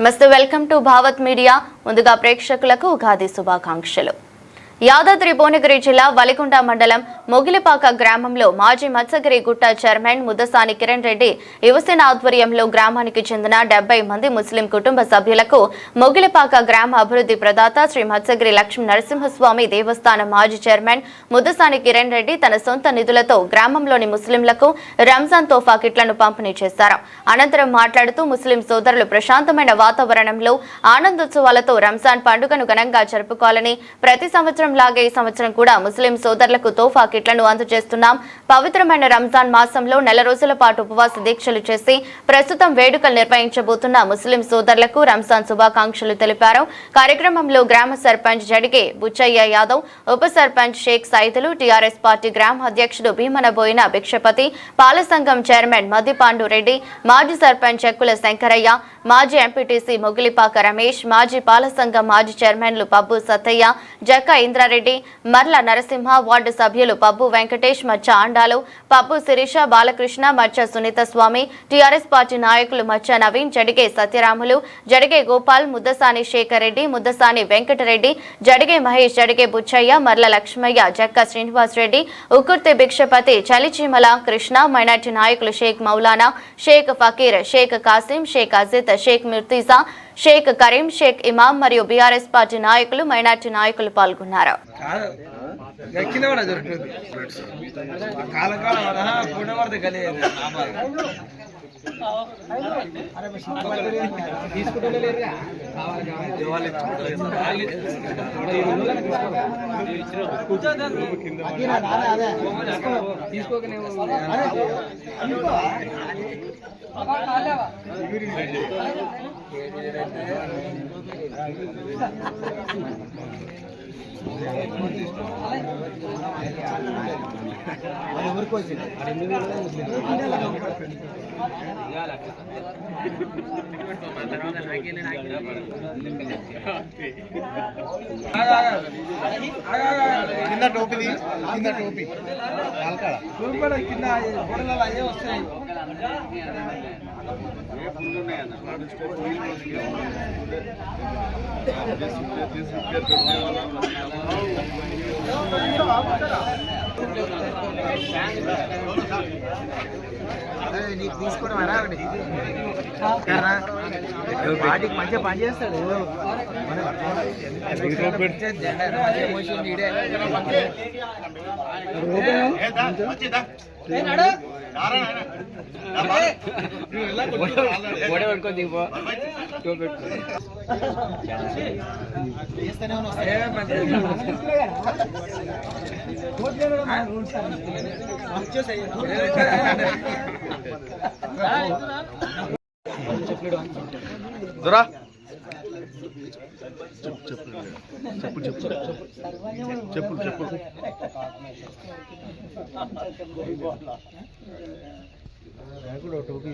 నమస్తే, welcome to Bhavat media. ముందుగా ప్రేక్షకులకు ఉగాది శుభాకాంక్షలు. యాదాద్రి భువనగిరి జిల్లా వలికొండ మండలం మొగిలిపాక గ్రామంలో మాజీ మత్స్యగిరి గుట్ట చైర్మన్ ముద్దసాని కిరణ్ రెడ్డి యువసేన ఆధ్వర్యంలో గ్రామానికి చెందిన 70 మంది ముస్లిం కుటుంబ సభ్యులకు మొగిలిపాక గ్రామ అభివృద్ధి ప్రదాత శ్రీ మత్స్యగిరి లక్ష్మీ నరసింహస్వామి దేవస్థానం మాజీ చైర్మన్ ముద్దసాని కిరణ్ రెడ్డి తన సొంత నిధులతో గ్రామంలోని ముస్లింలకు రంజాన్ తోఫా కిట్లను పంపిణీ చేశారు. అనంతరం మాట్లాడుతూ ముస్లిం సోదరులు ప్రశాంతమైన వాతావరణంలో ఆనందోత్సవాలతో రంజాన్ పండుగను ఘనంగా జరుపుకోవాలని, ప్రతి సంవత్సరం లాగే ఈ సంవత్సరం కూడా ముస్లిం సోదరులకు తోఫా కిట్లను అందజేస్తున్నాం. పవిత్రమైన రంజాన్ మాసంలో నెల రోజుల పాటు ఉపవాస దీక్షలు చేసి ప్రస్తుతం వేడుకలు నిర్వహించబోతున్న ముస్లిం సోదరులకు రంజాన్ శుభాకాంక్షలు తెలిపారు. కార్యక్రమంలో గ్రామ సర్పంచ్ జడిగే బుచ్చయ్య యాదవ్, ఉప సర్పంచ్ షేక్ సైదులు, టీఆర్ఎస్ పార్టీ గ్రామ అధ్యక్షుడు భీమనబోయిన భిక్షపతి, పాల సంఘం చైర్మన్ మద్దిపాండు రెడ్డి, మాజీ సర్పంచ్ చెక్కుల శంకరయ్య, మాజీ ఎంపీటీసీ మొగిలిపాక రమేష్, మాజీ పాల సంఘం మాజీ చైర్మన్లు పబ్బు సత్తయ్య, జక్క ఇంద్రారెడ్డి, మర్ల నరసింహ, వార్డు సభ్యులు పబ్బు వెంకటేష్, మచ్చ ఆండాలు, పబ్బు శిరీష, బాలకృష్ణ, మచ్చ సునీత స్వామి, టీఆర్ఎస్ పార్టీ నాయకులు మచ్చ నవీన్, జడిగే సత్యరాములు, జడిగే గోపాల్, ముద్దసాని శేఖర్ రెడ్డి, ముద్దసాని వెంకటరెడ్డి, జడిగే మహేష్, జడిగే బుచ్చయ్య, మర్ల లక్ష్మయ్య, జక్క శ్రీనివాస్ రెడ్డి, ఉకుర్తి భిక్షపతి, చలిచీమల కృష్ణ, మైనార్టీ నాయకులు షేక్ మౌలానా, షేక్ ఫకీర్, షేక్ కాసిం, షేక్ అజిత్, షేక్ మిర్తీజా, షేక్ కరీం, షేక్ ఇమాం మరియు బీఆర్ఎస్ పార్టీ నాయకులు, మైనార్టీ నాయకులు పాల్గొన్నారు. కింద టోపీ కింద అయ్యే వస్తాయి. నీకు తీసుకోవడం వాటికి మంచిగా పనిచేస్తాడు. జరా చెప్పు టోపీ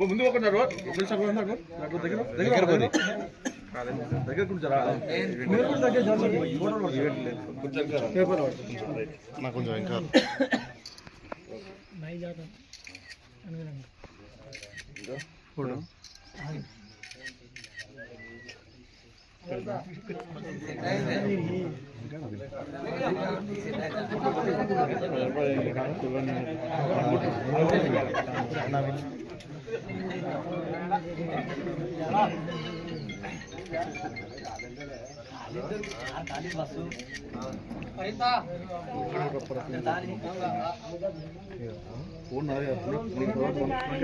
ముందు ఒకన్నారు దగ్గర కొంచెం ఇంకా ఫోన్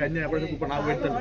అన్నీ ఎక్కడ నాకు పెడతాను.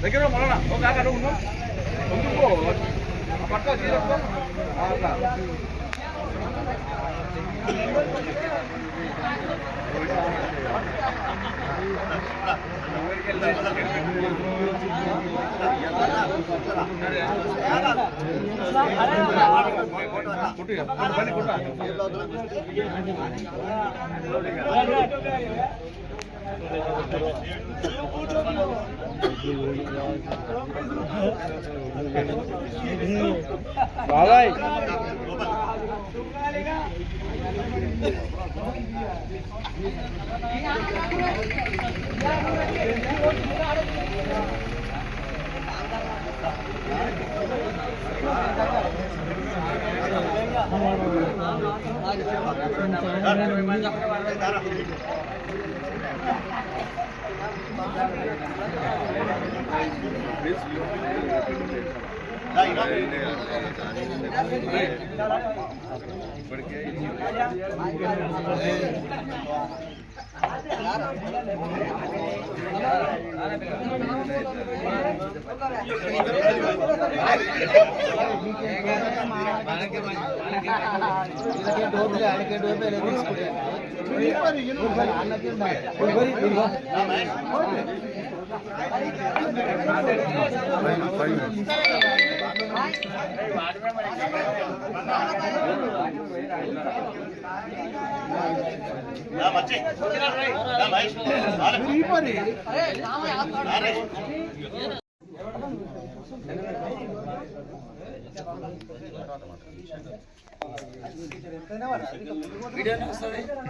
దగ్గర పక్క బాబాయ్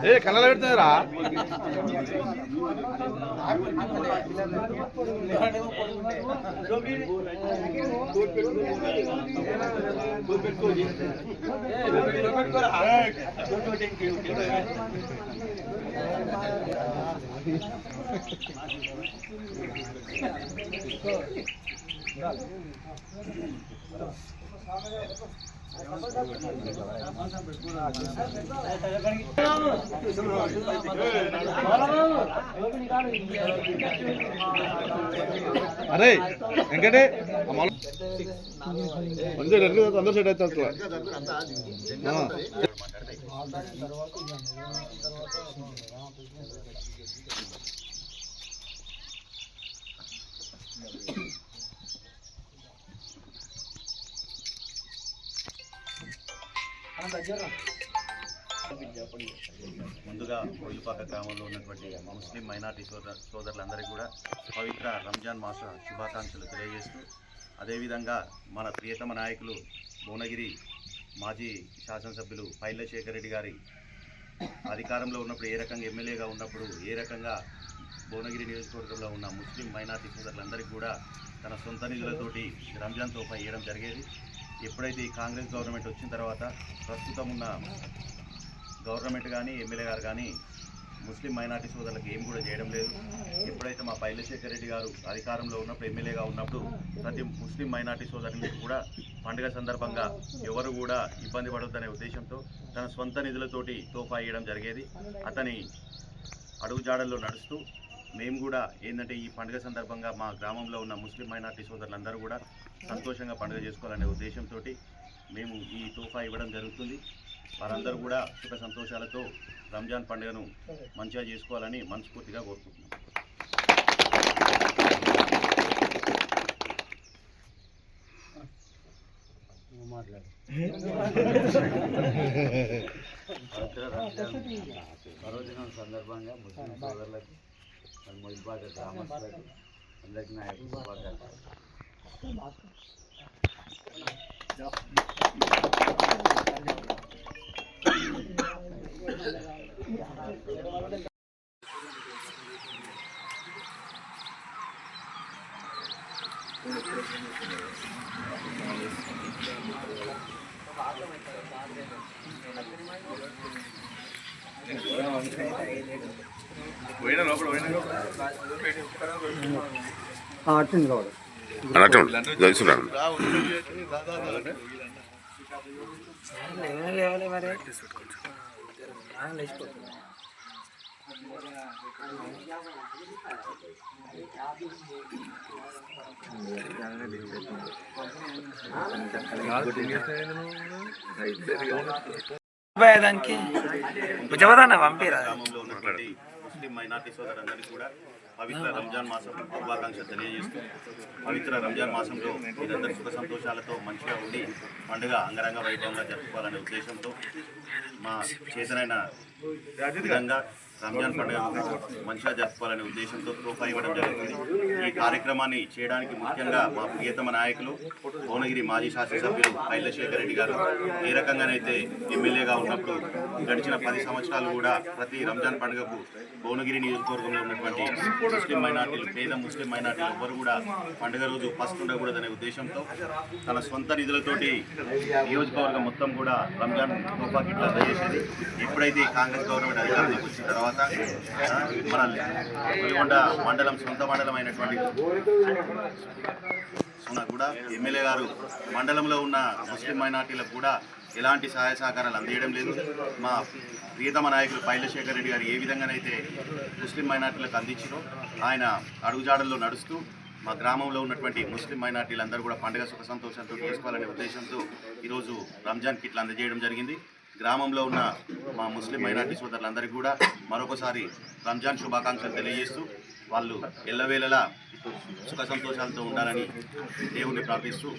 ఏ కళ్ళలో పెడుతుందిరా అరే వెంకటే అందరూ సెట్ అవుతారు ముందుగా కోయిలపాక గ్రామంలో ఉన్నటువంటి ముస్లిం మైనార్టీ సోదరులందరికీ కూడా పవిత్ర రంజాన్ మాస శుభాకాంక్షలు తెలియజేస్తూ అదేవిధంగా మన ప్రియతమ నాయకులు భువనగిరి మాజీ శాసనసభ్యులు పైలశేఖర్ రెడ్డి గారి అధికారంలో ఉన్నప్పుడు ఏ రకంగా ఎమ్మెల్యేగా ఉన్నప్పుడు ఏ రకంగా భువనగిరి నియోజకవర్గంలో ఉన్న ముస్లిం మైనార్టీ సోదరులందరికీ కూడా తన సొంత నిధులతోటి రంజాన్ తోఫా ఇవ్వడం జరిగేది. ఎప్పుడైతే ఈ కాంగ్రెస్ గవర్నమెంట్ వచ్చిన తర్వాత ప్రస్తుతం ఉన్న గవర్నమెంట్ కానీ ఎమ్మెల్యే గారు కానీ ముస్లిం మైనార్టీ సోదరులకు ఏం కూడా చేయడం లేదు. ఎప్పుడైతే మా పైలశేఖర్ రెడ్డి గారు అధికారంలో ఉన్నప్పుడు ఎమ్మెల్యేగా ఉన్నప్పుడు ప్రతి ముస్లిం మైనార్టీ సోదరునికి కూడా పండుగ సందర్భంగా ఎవరు కూడా ఇబ్బంది పడొద్దనే ఉద్దేశంతో తన సొంత నిధులతోటి తోఫా ఇవ్వడం జరిగేది. అతని అడుగుజాడల్లో నడుస్తూ మేము కూడా ఏంటంటే ఈ పండుగ సందర్భంగా మా గ్రామంలో ఉన్న ముస్లిం మైనార్టీ సోదరులందరూ కూడా సంతోషంగా పండుగ చేసుకోవాలనే ఉద్దేశంతో మేము ఈ తోఫా ఇవ్వడం జరుగుతుంది. వారందరూ కూడా సుఖ సంతోషాలతో రంజాన్ పండుగను మంచిగా చేసుకోవాలని మనస్ఫూర్తిగా కోరుకుంటున్నాం. పర్వదినం సందర్భంగా ముస్లిం సోదరులకు మొయిల్పాక గ్రామస్తులకు అందరికీ నా యొక్క శుభాకాంక్షలు. దానికి ఉజవదాన పంపిరా గ్రామంలో ఉన్నటువంటి ముస్లిం మైనార్టీ సోదరులందరికీ కూడా పవిత్ర రంజాన్ మాసం శుభాకాంక్షలు తెలియజేస్తూ పవిత్ర రంజాన్ మాసంలో మీరందరూ సుఖ సంతోషాలతో మంచిగా ఉండి పండుగ అంగరంగ వైభవంగా జరుపుకోవాలనే ఉద్దేశంతో మా చేతనైన విధంగా రంజాన్ పండుగ మంచిగా జరుపుకోవాలనే ఉద్దేశంతో తోఫా ఇవ్వడం జరుగుతుంది. ఈ కార్యక్రమాన్ని చేయడానికి ముఖ్యంగా మా ప్రియతమ నాయకులు భువనగిరి మాజీ శాసనసభ్యులు కైలశేఖర్ రెడ్డి గారు ఏ రకంగానైతే ఎమ్మెల్యేగా ఉన్నప్పుడు గడిచిన 10 సంవత్సరాలు కూడా ప్రతి రంజాన్ పండుగకు భువనగిరి నియోజకవర్గంలో ఉన్నటువంటి ముస్లిం మైనార్టీలు, పేద ముస్లిం మైనార్టీలు ఎవరు కూడా పండుగ రోజు పస్తు ఉండకూడదనే ఉద్దేశంతో తన సొంత నిధులతోటి నియోజకవర్గం మొత్తం కూడా రంజాన్ తోఫా కిట్లు అందజేసేది. ఎప్పుడైతే కాంగ్రెస్ గవర్నమెంట్ అధికారంలోకి వచ్చిన తర్వాత మన వెలుగొండ మండలం సొంత మండలం అయినటువంటి కూడా ఎమ్మెల్యే గారు మండలంలో ఉన్న ముస్లిం మైనార్టీలకు కూడా ఎలాంటి సహాయ సహకారాలు అందించడం లేదు. మా ప్రియతమ నాయకులు కైలశేఖర్ రెడ్డి గారు ఏ విధంగానైతే ముస్లిం మైనార్టీలకు అందించారో ఆయన అడుగుజాడల్లో నడుస్తూ మా గ్రామంలో ఉన్నటువంటి ముస్లిం మైనార్టీలందరూ కూడా పండుగ సుఖ సంతోషంతో చేసుకోవాలనే ఉద్దేశంతో ఈరోజు రంజాన్ కిట్లు అందజేయడం జరిగింది. గ్రామంలో ఉన్న మా ముస్లిం మైనార్టీ సోదరులందరికీ కూడా మరొకసారి రంజాన్ శుభాకాంక్షలు తెలియజేస్తూ వాళ్ళు ఎల్లవేళలా సుఖ సంతోషాలతో ఉండాలని దేవుణ్ణి ప్రార్థిస్తూ